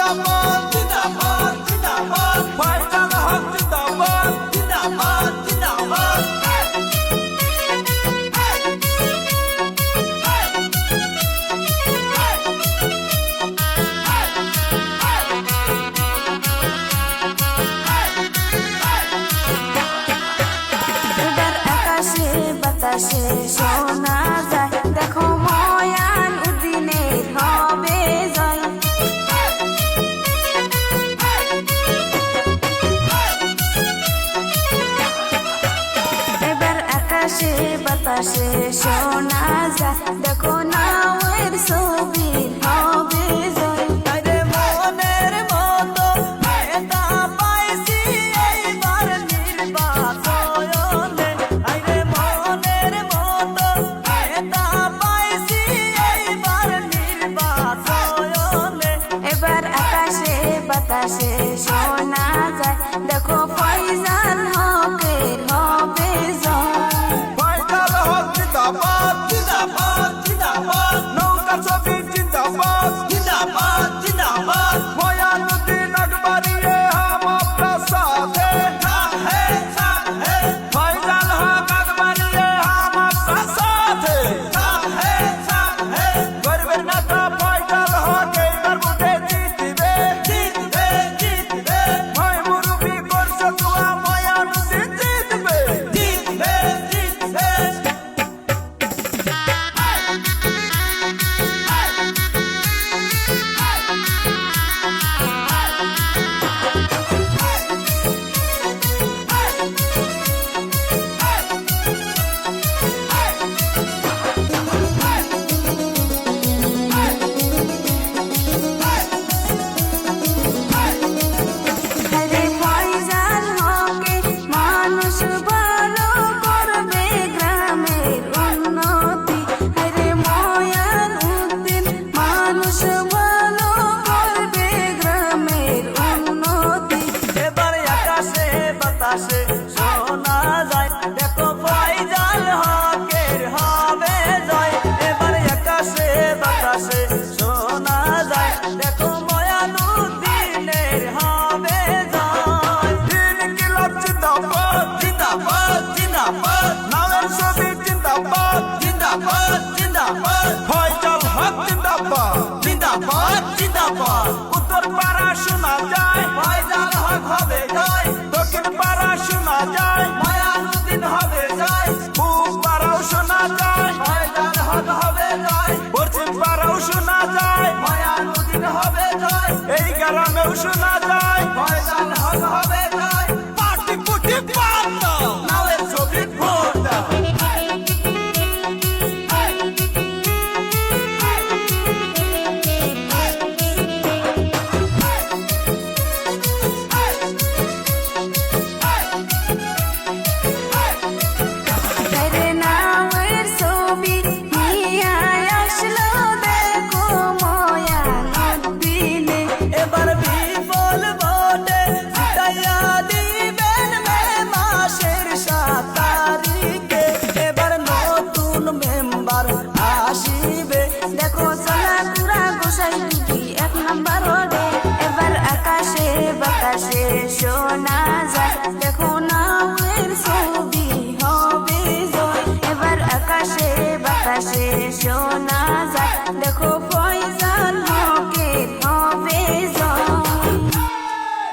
জিন্দাবাদ জিন্দাবাদ জিন্দাবাদ ফয়সাল হক জিন্দাবাদ জিন্দাবাদ জিন্দাবাদ বাতাসে শোনা যায় দেখো ময়ান উদ্দিনে হবে জয় এবার আকাশে বাতাসে শোনা যায় দেখো নাওয়ের ছবি হবে জয় আরে মনের মতো নেতা পাইছি এইবার নির্বাচনে আরে মনের মতো নেতা পাইছি এইবার নির্বাচনে এবার আকাশে বাতাসে শোনা যায় দেখো ফয়সাল হকের হবে জয় ফয়সাল হক জিন্দাবাদ জিন্দাবাদ জিন্দাবাদ নৌকা ছবি জিন্দাবাদ জিন্দাবাদ জিন্দাবাদ ময়ানুদ্দিন আকবরি हम आपका साथ है फैसल हक আকবরি हम आपका साथ है गरीबेर नेता फैसल हक এইবার ভোটে জিতবে জিতবে জিতবে মই মুরব্বি করছে দোয়া ময়ানুদ্দিন জিতবে জিতবে জিতবে আরে ফয়সাল হকে মানুষ ভালো করবে গ্রামের উন্নতি আরে ময়ান উদ্দিন মানুষ ভালো করবে গ্রামের উন্নতি এবার আকাশে বাতাসে শোনা যায় দেখো ফয়সাল হকের হবে জয় এবার আকাশে বাতাসে শোনা যায় দেখো ময়ানুদ্দিনের হবে জয় দিন কিলাব জিন্দাবাদ জিন্দাবাদ জিন্দাবাদ নামের ছবি জিন্দাবাদ জিন্দাবাদ জিন্দাবাদ ফয়সাল হক জিন্দাবাদ জিন্দাবাদ জিন্দাবাদ উত্তর পাড়া শোনা যায় ফয়সাল হক হবে জয় দক্ষিণ পাড়া শোনা যায় ময়ানুদ্দিন হবে জয় পূব পাড়াও শোনা যায় ফয়সাল হক হবে জয় পশ্চিম পাড়াও শোনা যায় ময়ানুদ্দিন হবে জয় এই গ্রামেও শোনা যায়